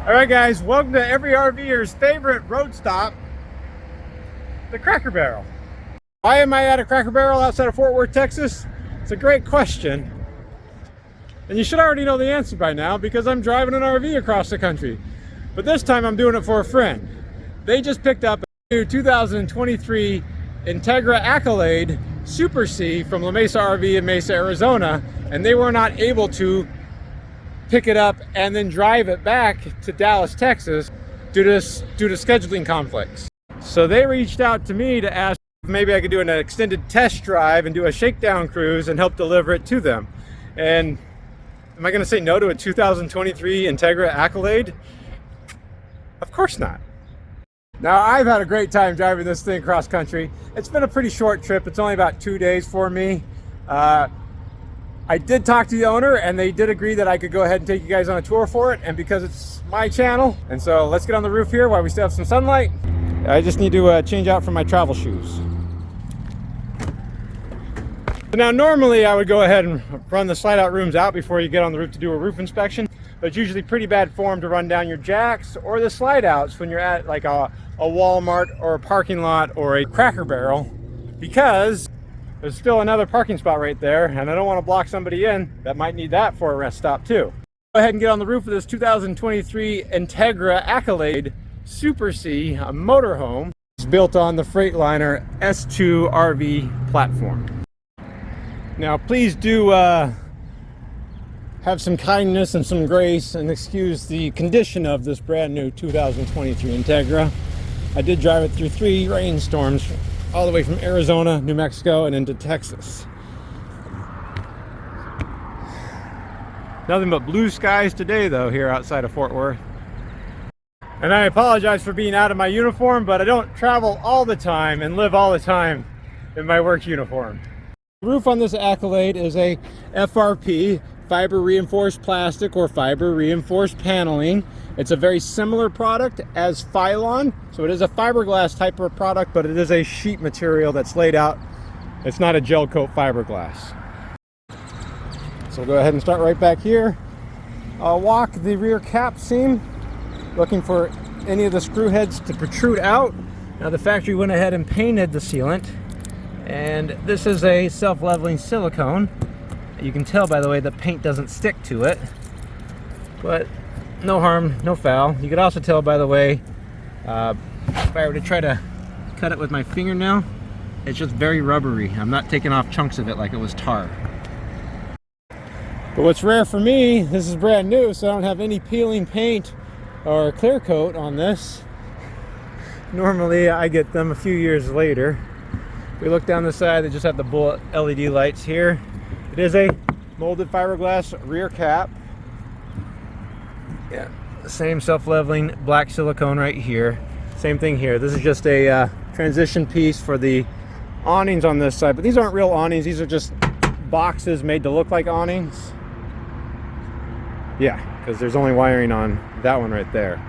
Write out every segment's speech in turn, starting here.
All right, guys, welcome to every RVer's favorite road stop, the Cracker Barrel. Why am I at a Cracker Barrel outside of Fort Worth, Texas? It's a great question. And you should already know the answer by now because I'm driving an RV across the country. But this time I'm doing it for a friend. They just picked up a new 2023 Entegra Accolade Super C from La Mesa RV in Mesa, Arizona, and they were not able to pick it up and then drive it back to Dallas, Texas due to scheduling conflicts. So they reached out to me to ask if maybe I could do an extended test drive and do a shakedown cruise and help deliver it to them. And am I going to say no to a 2023 Entegra Accolade? Of course not. Now, I've had a great time driving this thing cross country. It's been a pretty short trip. It's only about 2 days for me. I did talk to the owner and they did agree that I could go ahead and take you guys on a tour for it, and because it's my channel. And so let's get on the roof here while we still have some sunlight. I just need to change out from my travel shoes. Now normally I would go ahead and run the slide out rooms out before you get on the roof to do a roof inspection, but it's usually pretty bad form to run down your jacks or the slide outs when you're at like a Walmart or a parking lot or a Cracker Barrel, because there's still another parking spot right there, and I don't want to block somebody in that might need that for a rest stop too. Go ahead and get on the roof of this 2023 Entegra Accolade Super C motorhome. It's built on the Freightliner S2 RV platform. Now please do have some kindness and some grace and excuse the condition of this brand new 2023 Entegra. I did drive it through 3 rainstorms all the way from Arizona, New Mexico, and into Texas. Nothing but blue skies today, though, here outside of Fort Worth. And I apologize for being out of my uniform, but I don't travel all the time and live all the time in my work uniform. The roof on this Accolade is a FRP, fiber reinforced plastic or fiber reinforced paneling. It's a very similar product as Phylon, so it is a fiberglass type of product, but it is a sheet material that's laid out. It's not a gel coat fiberglass. So we'll go ahead and start right back here. I'll walk the rear cap seam, looking for any of the screw heads to protrude out. Now the factory went ahead and painted the sealant, and this is a self-leveling silicone. You can tell by the way the paint doesn't stick to it, but no harm, no foul. You could also tell by the way, if I were to try to cut it with my fingernail, it's just very rubbery. I'm not taking off chunks of it like it was tar. But what's rare for me, this is brand new, so I don't have any peeling paint or clear coat on this. Normally I get them a few years later. We look down the side, they just have the bullet LED lights here. It is a molded fiberglass rear cap. Yeah, the same self-leveling black silicone right here. Same thing here. This is just a transition piece for the awnings on this side, but these aren't real awnings. These are just boxes made to look like awnings. Yeah, because there's only wiring on that one right there.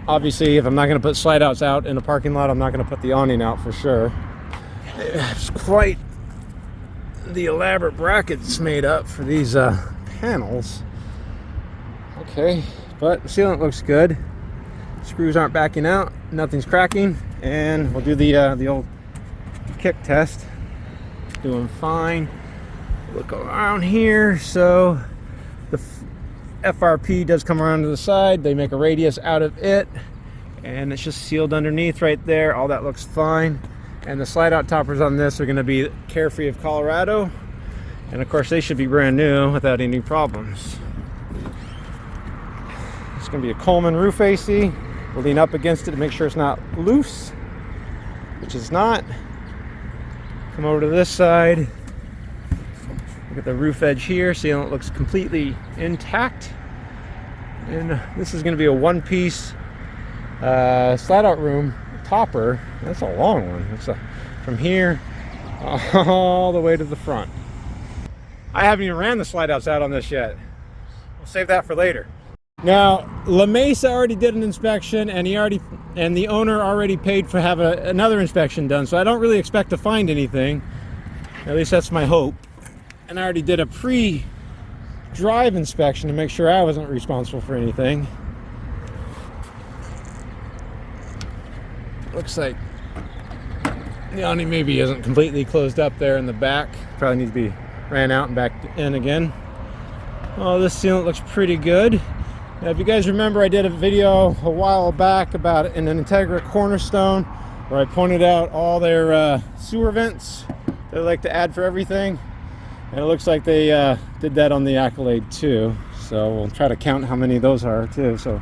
Obviously, if I'm not going to put slide outs out in a parking lot, I'm not going to put the awning out for sure. It's quite the elaborate brackets made up for these panels. Okay, but the sealant looks good. Screws aren't backing out, nothing's cracking, and we'll do the old kick test. Doing fine. Look around here, so the FRP does come around to the side. They make a radius out of it, and it's just sealed underneath right there. All that looks fine. And the slide out toppers on this are going to be Carefree of Colorado, and of course they should be brand new without any problems. It's going to be a Coleman roof AC. We'll lean up against it to make sure it's not loose, which is not. Come over to this side. Look at the roof edge here. Sealant looks completely intact. And this is going to be a one-piece slide out room topper. That's a long one. It's from here all the way to the front. I haven't even ran the slide outs out on this yet. We'll save that for later. Now, La Mesa already did an inspection, and the owner already paid for have another inspection done, so I don't really expect to find anything. At least that's my hope. And I already did a drive inspection to make sure I wasn't responsible for anything. Looks like the awning maybe isn't completely closed up there in the back. Probably needs to be ran out and back in again. Oh, this sealant looks pretty good. Now, if you guys remember, I did a video a while back about an Entegra cornerstone where I pointed out all their sewer vents they like to add for everything. And it looks like they did that on the Accolade too. So we'll try to count how many of those are too. So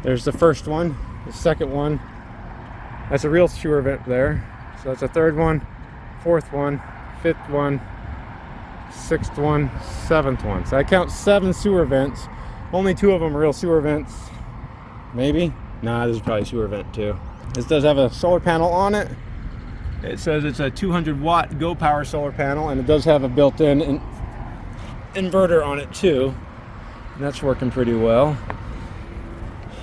there's the first one, the second one. That's a real sewer vent there. So that's a third one, fourth one, fifth one, sixth one, seventh one. So I count 7 sewer vents. Only 2 of them are real sewer vents. Maybe? Nah, this is probably a sewer vent too. This does have a solar panel on it. It says it's a 200 watt Go Power solar panel, and it does have a built-in inverter on it too. And that's working pretty well.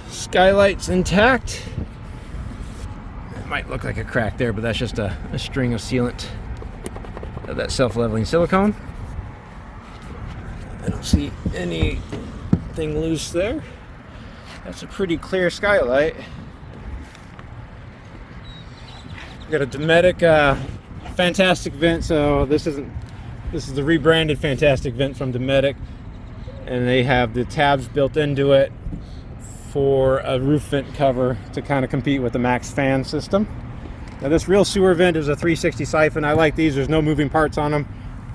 Skylight's intact. It might look like a crack there, but that's just a string of sealant of that self-leveling silicone. I don't see anything loose there. That's a pretty clear skylight. Got a Dometic Fantastic vent. So this is the rebranded Fantastic vent from Dometic, and they have the tabs built into it for a roof vent cover to kind of compete with the Max fan system. Now this real sewer vent is a 360 siphon. I like these. There's no moving parts on them,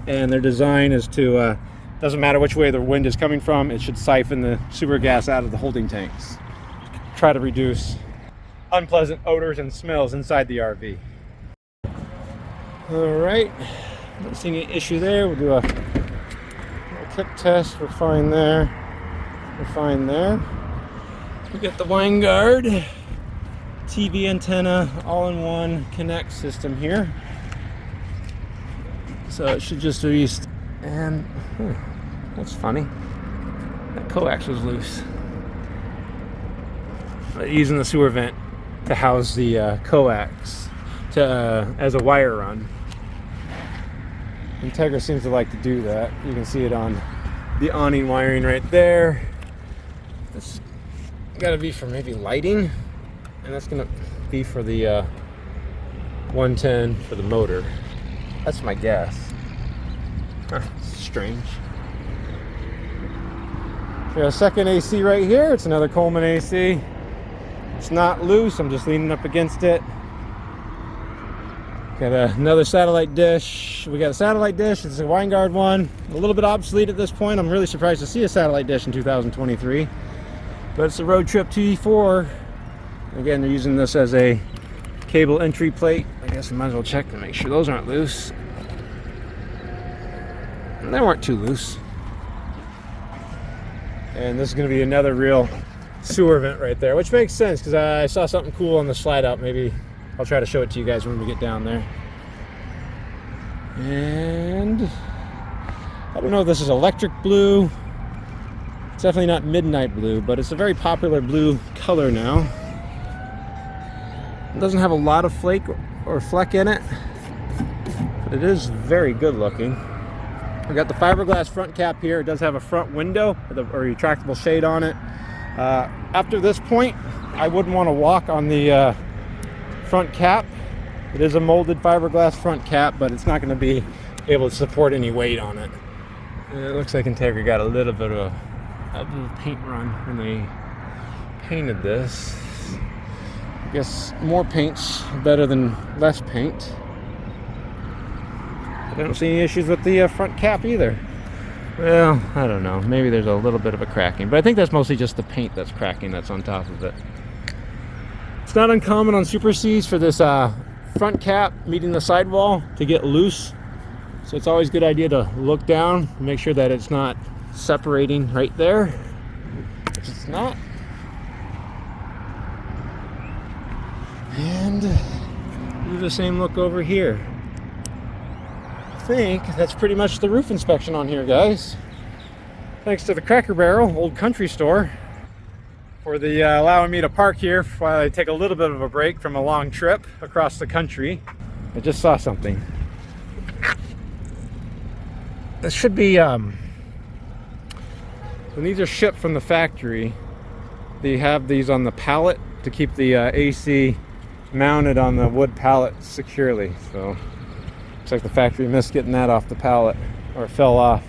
and their design is to doesn't matter which way the wind is coming from, it should siphon the sewer gas out of the holding tanks. Try to reduce unpleasant odors and smells inside the RV. All right, not seeing any issue there. We'll do a kick test. We're fine there. We're fine there. We got the wine guard, TV antenna, all-in-one connect system here. So it should just be, and that's funny. That coax was loose. Using the sewer vent to house the coax as a wire run. Entegra seems to like to do that. You can see it on the awning wiring right there. This got to be for maybe lighting, and that's going to be for the 110 for the motor. That's my guess. Huh, strange. We got a second AC right here. It's another Coleman AC. It's not loose. I'm just leaning up against it. Got another satellite dish. We got a satellite dish. It's a wine guard one. A little bit obsolete at this point. I'm really surprised to see a satellite dish in 2023. But it's a Road Trip T4. Again, they're using this as a cable entry plate. I guess I might as well check to make sure those aren't loose. And they weren't too loose. And this is going to be another real sewer vent right there, which makes sense because I saw something cool on the slide out. Maybe I'll try to show it to you guys when we get down there. And I don't know if this is electric blue. It's definitely not midnight blue, but it's a very popular blue color now. It doesn't have a lot of flake or fleck in it, but it is very good looking. We got the fiberglass front cap here. It does have a front window with a retractable shade on it. After this point, I wouldn't want to walk on the front cap. It is a molded fiberglass front cap, but it's not going to be able to support any weight on it. And it looks like Entegra got a little bit of a paint run when they painted this. I guess more paint's better than less paint. I don't see any issues with the front cap either. Well, I don't know. Maybe there's a little bit of a cracking, but I think that's mostly just the paint that's cracking that's on top of it. It's not uncommon on Super Cs for this front cap meeting the sidewall to get loose. So it's always a good idea to look down and make sure that it's not separating right there, which it's not. And do the same look over here. I think that's pretty much the roof inspection on here, guys. Thanks to the Cracker Barrel Old Country Store for the allowing me to park here while I take a little bit of a break from a long trip across the country. I just saw something. This should be When these are shipped from the factory, they have these on the pallet to keep the AC mounted on the wood pallet securely. So looks like the factory missed getting that off the pallet, or it fell off.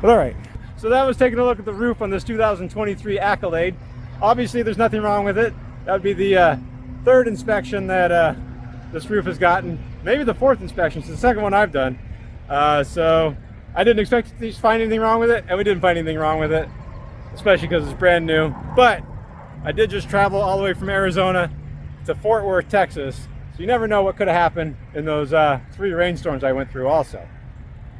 But all right, so that was taking a look at the roof on this 2023 Accolade. Obviously there's nothing wrong with it. That would be the third inspection that this roof has gotten. Maybe the fourth inspection. It's the second one I've done. So I didn't expect to find anything wrong with it, and we didn't find anything wrong with it, especially because it's brand new. But I did just travel all the way from Arizona to Fort Worth, Texas, so you never know what could have happened in those 3 rainstorms I went through also.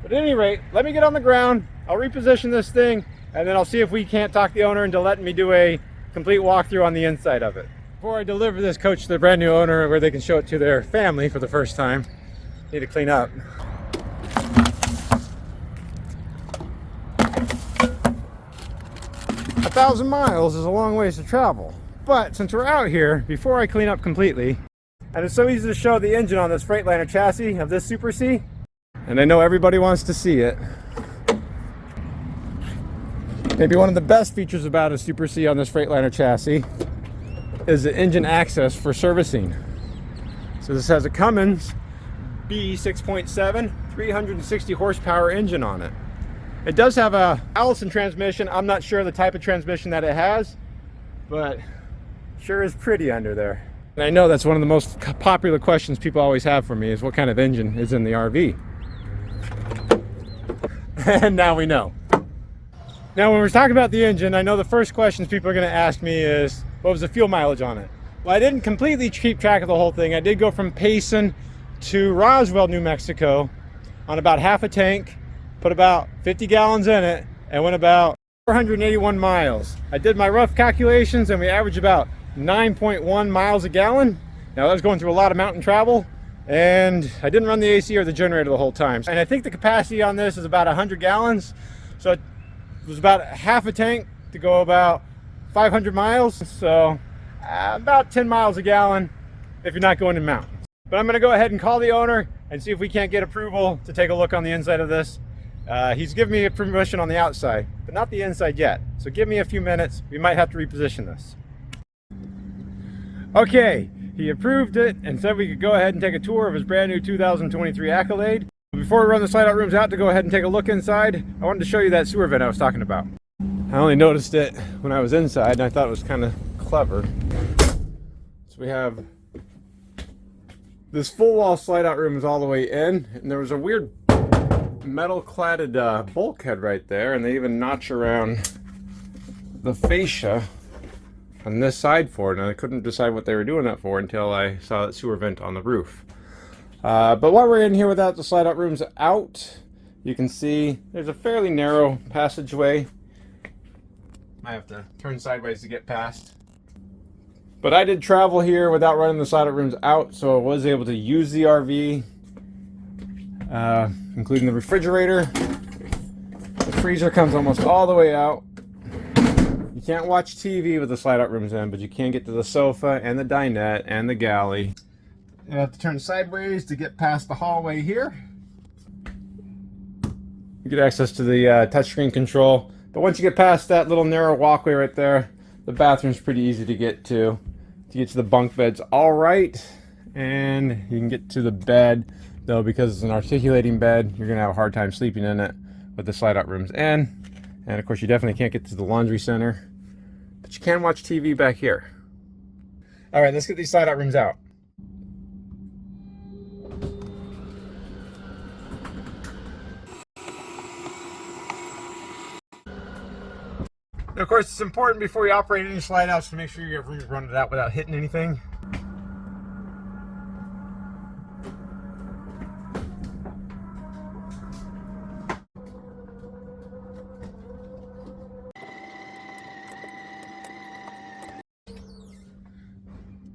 But at any rate, let me get on the ground, I'll reposition this thing, and then I'll see if we can't talk the owner into letting me do a complete walkthrough on the inside of it. Before I deliver this coach to the brand new owner where they can show it to their family for the first time, need to clean up. A 1,000 miles is a long ways to travel, but since we're out here, before I clean up completely, and it's so easy to show the engine on this Freightliner chassis of this Super C, and I know everybody wants to see it. Maybe one of the best features about a Super C on this Freightliner chassis is the engine access for servicing. So this has a Cummins B6.7 360 horsepower engine on it. It does have a Allison transmission. I'm not sure the type of transmission that it has, but sure is pretty under there. And I know that's one of the most popular questions people always have for me is what kind of engine is in the RV. And now we know. Now when we're talking about the engine, I know the first questions people are going to ask me is, what was the fuel mileage on it? Well, I didn't completely keep track of the whole thing. I did go from Payson to Roswell, New Mexico on about half a tank, put about 50 gallons in it, and went about 481 miles. I did my rough calculations and we averaged about 9.1 miles a gallon. Now that was going through a lot of mountain travel, and I didn't run the AC or the generator the whole time. And I think the capacity on this is about 100 gallons. So it was about half a tank to go about 500 miles. So about 10 miles a gallon if you're not going in mountains. But I'm gonna go ahead and call the owner and see if we can't get approval to take a look on the inside of this. He's given me a permission on the outside, but not the inside yet. So give me a few minutes. We might have to reposition this. Okay, he approved it and said we could go ahead and take a tour of his brand new 2023 Accolade. Before we run the slide out rooms out to go ahead and take a look inside, I wanted to show you that sewer vent I was talking about. I only noticed it when I was inside and I thought it was kind of clever. So we have this full wall slide out room is all the way in, and there was a weird metal cladded bulkhead right there, and they even notch around the fascia on this side for it, and I couldn't decide what they were doing that for until I saw that sewer vent on the roof. But while we're in here without the slide out rooms out, you can see there's a fairly narrow passageway. I have to turn sideways to get past. But I did travel here without running the slide out rooms out, so I was able to use the RV, including the refrigerator. The freezer comes almost all the way out. You can't watch TV with the slide out rooms in, but you can get to the sofa and the dinette and the galley. You have to turn sideways to get past the hallway here. You get access to the touchscreen control, but once you get past that little narrow walkway right there, the bathroom's pretty easy to get to. To get to the bunk beds, all right, and you can get to the bed, though because it's an articulating bed, you're gonna have a hard time sleeping in it with the slide out rooms in. And of course you definitely can't get to the laundry center, but you can watch TV back here. All right, let's get these slide out rooms out. And of course, it's important before you operate any slide outs to make sure you have room to run it out without hitting anything.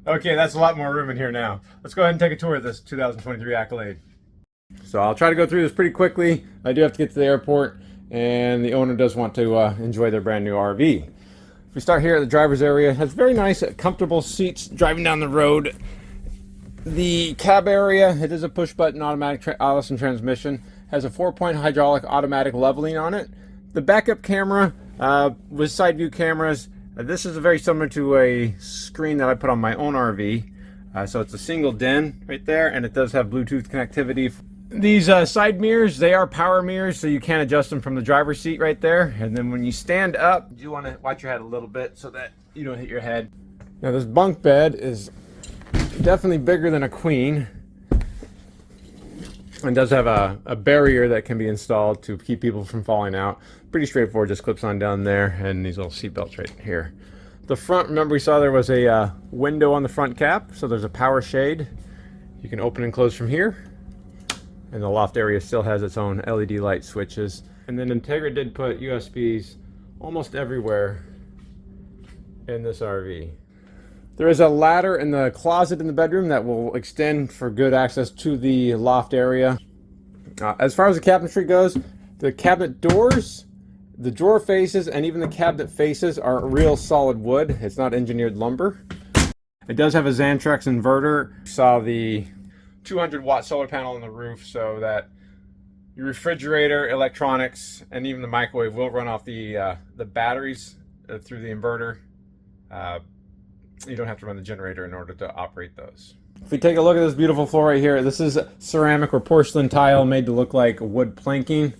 Okay, that's a lot more room in here now. Let's go ahead and take a tour of this 2023 Accolade. So I'll try to go through this pretty quickly. I do have to get to the airport, and the owner does want to enjoy their brand new RV. If we start here at the driver's area, it has very nice, comfortable seats driving down the road. The cab area, it is a push-button automatic Allison transmission. Has a 4-point hydraulic automatic leveling on it. The backup camera with side view cameras. This is very similar to a screen that I put on my own RV. So it's a single DIN right there, and it does have Bluetooth connectivity. These side mirrors, they are power mirrors, so you can adjust them from the driver's seat right there. And then when you stand up, you want to watch your head a little bit so that you don't hit your head. Now this bunk bed is definitely bigger than a queen, and does have a barrier that can be installed to keep people from falling out. Pretty straightforward, just clips on down there, and these little seat belts right here. The front, remember we saw there was a window on the front cap, so there's a power shade. You can open and close from here. And the loft area still has its own LED light switches. And then Entegra did put USBs almost everywhere in this RV. There is a ladder in the closet in the bedroom that will extend for good access to the loft area. As far as the cabinetry goes, the cabinet doors, the drawer faces, and even the cabinet faces are real solid wood. It's not engineered lumber. It does have a Xantrex inverter. You saw the 200-watt solar panel on the roof, so that your refrigerator, electronics, and even the microwave will run off the batteries through the inverter. You don't have to run the generator in order to operate those. If we take a look at this beautiful floor right here, this is ceramic or porcelain tile made to look like wood planking.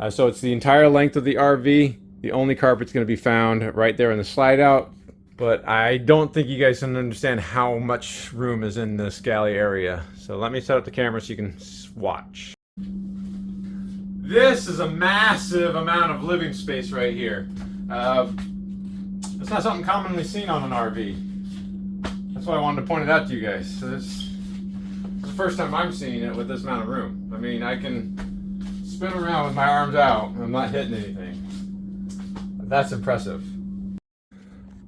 So it's the entire length of the RV. The only carpet's going to be found right there in the slide out. But I don't think you guys can understand how much room is in this galley area. So let me set up the camera so you can watch. This is a massive amount of living space right here. It's not something commonly seen on an RV. That's why I wanted to point it out to you guys. So this is the first time I'm seeing it with this amount of room. I mean, I can spin around with my arms out and I'm not hitting anything. That's impressive.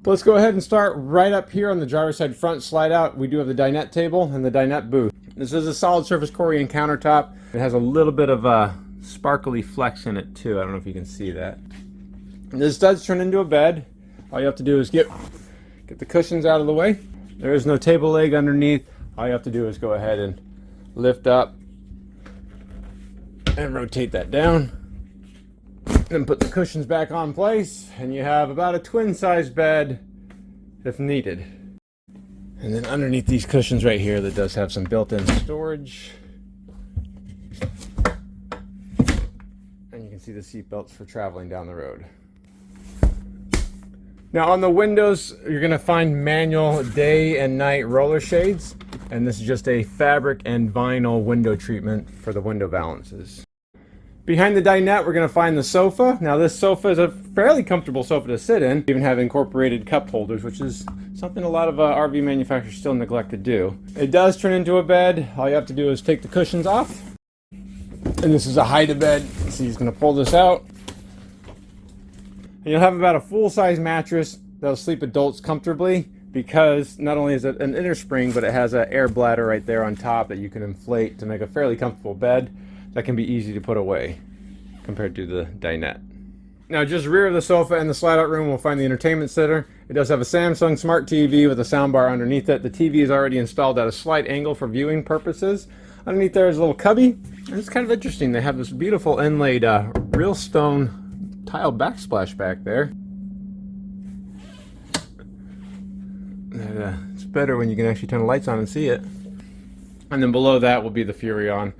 But let's go ahead and start right up here on the driver's side front slide out. We do have the dinette table and the dinette booth. This is a solid surface Corian countertop. It has a little bit of a sparkly flex in it too. I don't know if you can see that. This does turn into a bed. All you have to do is get the cushions out of the way. There is no table leg underneath. All you have to do is go ahead and lift up and rotate that down. Then put the cushions back on place, and you have about a twin-size bed if needed. And then underneath these cushions right here, that does have some built-in storage. And you can see the seat belts for traveling down the road. Now on the windows, you're going to find manual day and night roller shades. And this is just a fabric and vinyl window treatment for the window valances. Behind the dinette, we're going to find the sofa. Now this sofa is a fairly comfortable sofa to sit in. We even have incorporated cup holders, which is something a lot of RV manufacturers still neglect to do. It does turn into a bed. All you have to do is take the cushions off. And this is a hide-a-bed. So he's going to pull this out. And you'll have about a full-size mattress that'll sleep adults comfortably, because not only is it an inner spring, but it has an air bladder right there on top that you can inflate to make a fairly comfortable bed that can be easy to put away compared to the dinette. Now just rear of the sofa and the slide-out room, we'll find the entertainment center. It does have a Samsung Smart TV with a soundbar underneath it. The TV is already installed at a slight angle for viewing purposes. Underneath there is a little cubby, and it's kind of interesting. They have this beautiful inlaid real stone tile backsplash back there. It's better when you can actually turn the lights on and see it. And then below that will be the Furrion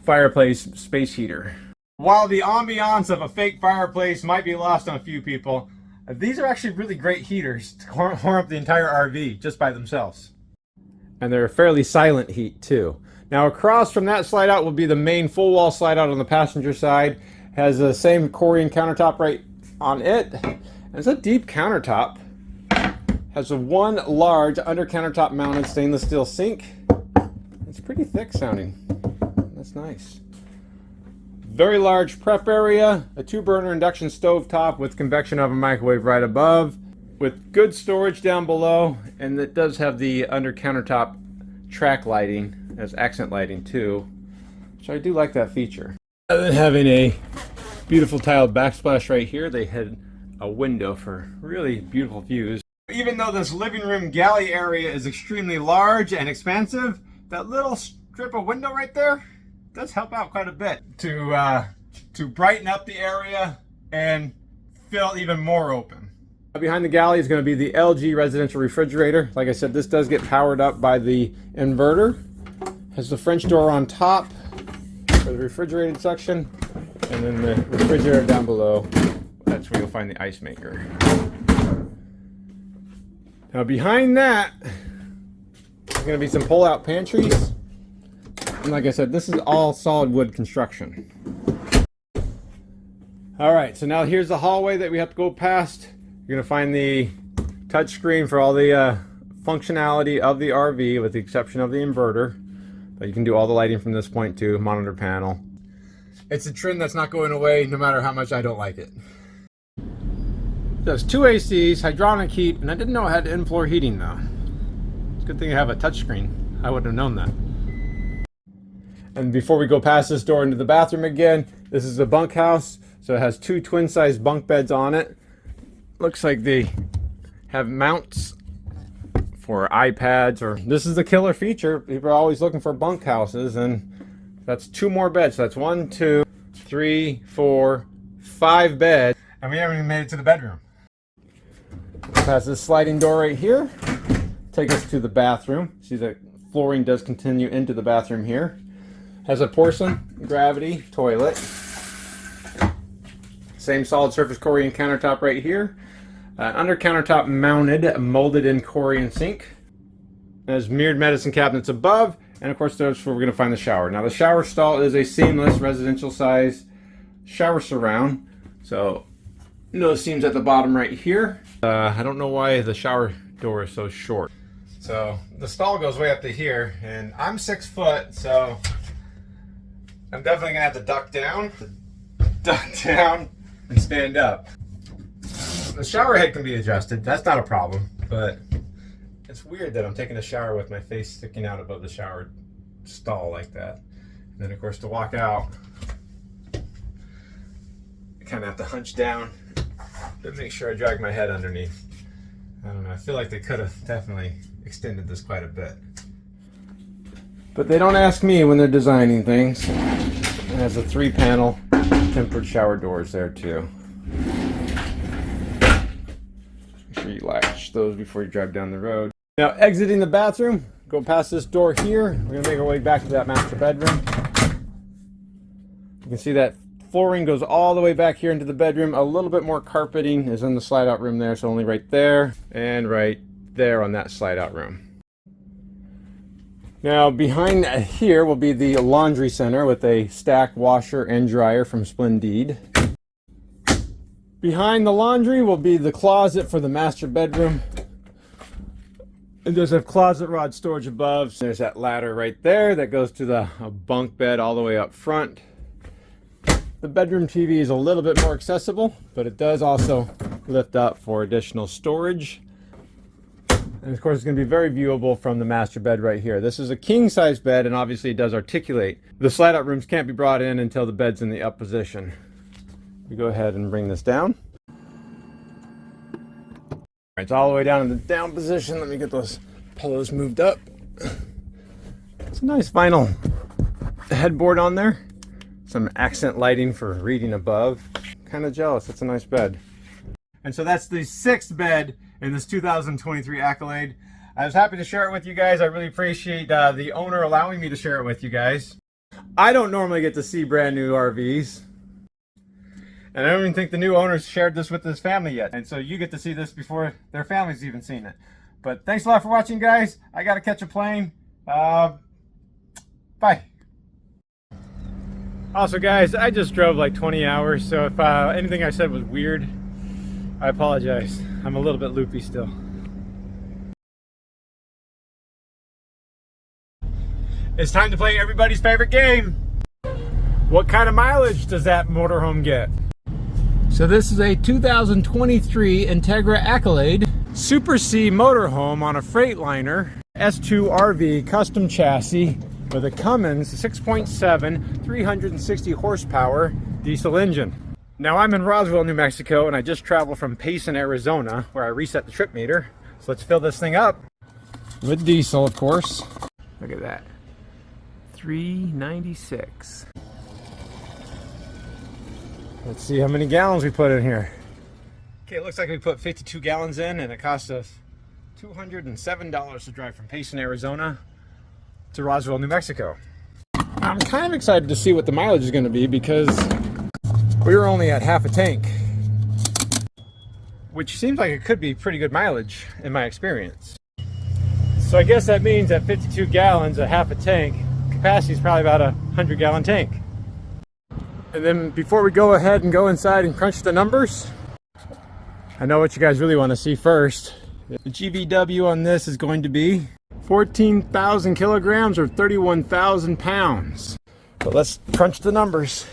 fireplace space heater. While the ambiance of a fake fireplace might be lost on a few people, these are actually really great heaters to warm up the entire RV just by themselves. And they're a fairly silent heat too. Now across from that slide out will be the main full wall slide out on the passenger side. Has the same Corian countertop right on it. And it's a deep countertop. Has a one large under countertop mounted stainless steel sink. It's pretty thick sounding. That's nice. Very large prep area, a 2-burner induction stove top with convection oven microwave right above, with good storage down below, and it does have the under countertop track lighting as accent lighting too, so I do like that feature. Other than having a beautiful tiled backsplash right here, they had a window for really beautiful views. Even though this living room galley area is extremely large and expansive, that little strip of window right there does help out quite a bit to brighten up the area and feel even more open. Behind the galley is going to be the LG residential refrigerator. Like I said, this does get powered up by the inverter. Has the French door on top for the refrigerated section, and then the refrigerator down below. That's where you'll find the ice maker. Now behind that, there's going to be some pull-out pantries. And like I said, this is all solid wood construction. All right, so now here's the hallway that we have to go past. You're going to find the touch screen for all the functionality of the RV, with the exception of the inverter. But you can do all the lighting from this point too, monitor panel. It's a trend that's not going away no matter how much I don't like it. There's 2 ACs, hydronic heat, and I didn't know it had in-floor heating though. It's a good thing I have a touchscreen. I wouldn't have known that. And before we go past this door into the bathroom again, this is a bunkhouse. So it has 2 twin-sized bunk beds on it. Looks like they have mounts for iPads, or this is the killer feature. People are always looking for bunkhouses, and that's 2 more beds. So that's 1, 2, 3, 4, 5 beds. And we haven't even made it to the bedroom. Past this sliding door right here, take us to the bathroom. See, the flooring does continue into the bathroom here. Has a porcelain gravity toilet. Same solid surface Corian countertop right here. Under countertop mounted, molded in Corian sink. There's mirrored medicine cabinets above, and of course that's where we're going to find the shower. Now the shower stall is a seamless residential size shower surround. So no seams at the bottom right here. I don't know why the shower door is so short. So the stall goes way up to here, and I'm 6 foot, so I'm definitely gonna have to duck down and stand up. The shower head can be adjusted, that's not a problem, but it's weird that I'm taking a shower with my face sticking out above the shower stall like that. And then of course to walk out, I kind of have to hunch down to make sure I drag my head underneath. I don't know, I feel like they could have definitely extended this quite a bit. But they don't ask me when they're designing things. It has a 3-panel tempered shower doors there too. Make sure you latch those before you drive down the road. Now exiting the bathroom, go past this door here. We're going to make our way back to that master bedroom. You can see that flooring goes all the way back here into the bedroom. A little bit more carpeting is in the slide out room there, so only right there and right there on that slide out room. Now behind here will be the laundry center with a stack washer and dryer from Splendide. Behind the laundry will be the closet for the master bedroom. And there's a closet rod storage above. There's that ladder right there that goes to the bunk bed all the way up front. The bedroom TV is a little bit more accessible, but it does also lift up for additional storage. And of course it's going to be very viewable from the master bed right here. This is a king size bed, and obviously it does articulate. The slide out rooms can't be brought in until the bed's in the up position. We go ahead and bring this down. All right, it's all the way down in the down position. Let me get those pillows moved up. It's a nice vinyl headboard on there. Some accent lighting for reading above. Kind of jealous, it's a nice bed. And so that's the 6th bed in this 2023 Accolade. I was happy to share it with you guys. I really appreciate the owner allowing me to share it with you guys. I don't normally get to see brand new RVs. And I don't even think the new owners shared this with his family yet. And so you get to see this before their family's even seen it. But thanks a lot for watching, guys. I gotta catch a plane. Bye. Also guys, I just drove like 20 hours, so if anything I said was weird, I apologize. I'm a little bit loopy still. It's time to play everybody's favorite game. What kind of mileage does that motorhome get? So this is a 2023 Entegra Accolade Super C motorhome on a Freightliner S2 RV custom chassis with a Cummins 6.7 360 horsepower diesel engine. Now I'm in Roswell, New Mexico, and I just traveled from Payson, Arizona, where I reset the trip meter. So let's fill this thing up with diesel, of course. Look at that, 396. Let's see how many gallons we put in here. Okay, it looks like we put 52 gallons in and it cost us $207 to drive from Payson, Arizona to Roswell, New Mexico. I'm kind of excited to see what the mileage is going to be because we were only at half a tank, which seems like it could be pretty good mileage in my experience. So I guess that means at 52 gallons, a half a tank, capacity is probably about a 100-gallon tank. And then before we go ahead and go inside and crunch the numbers, I know what you guys really want to see first. The GVW on this is going to be 14,000 kilograms or 31,000 pounds. But let's crunch the numbers.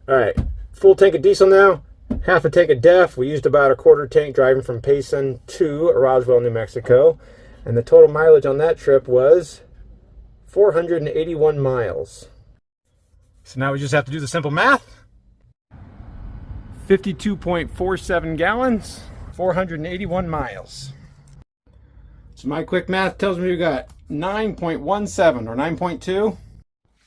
All right, full tank of diesel now, half a tank of DEF. We used about a quarter tank driving from Payson to Roswell, New Mexico. And the total mileage on that trip was 481 miles. So now we just have to do the simple math. 52.47 gallons, 481 miles. So my quick math tells me we got 9.17 or 9.2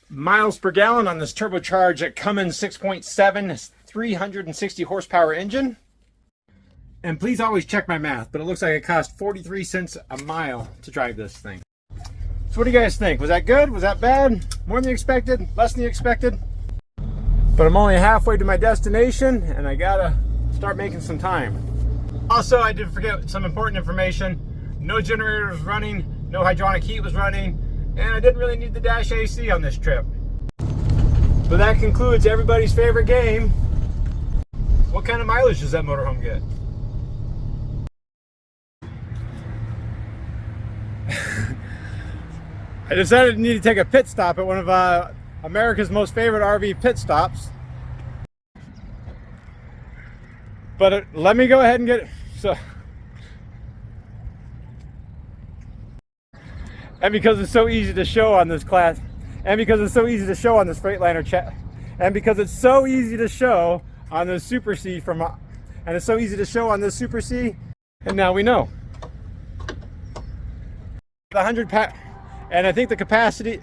miles per gallon on this turbocharged at Cummins 6.7 360 horsepower engine. And please always check my math, but it looks like it cost 43 cents a mile to drive this thing. So what do you guys think? Was that good? Was that bad? More than you expected? Less than you expected? But I'm only halfway to my destination and I gotta start making some time. Also, I did forget some important information. No generator was running, no hydronic heat was running, and I didn't really need the dash AC on this trip. But that concludes everybody's favorite game. What kind of mileage does that motorhome get? I decided to need to take a pit stop at one of America's most favorite RV pit stops. But let me go ahead and get it. So, and because it's so easy to show on this class, and because it's so easy to show on this Freightliner chat, and because it's so easy to show on this Super C and it's so easy to show on this Super C, and now we know. The 100 pack. And I think the capacity,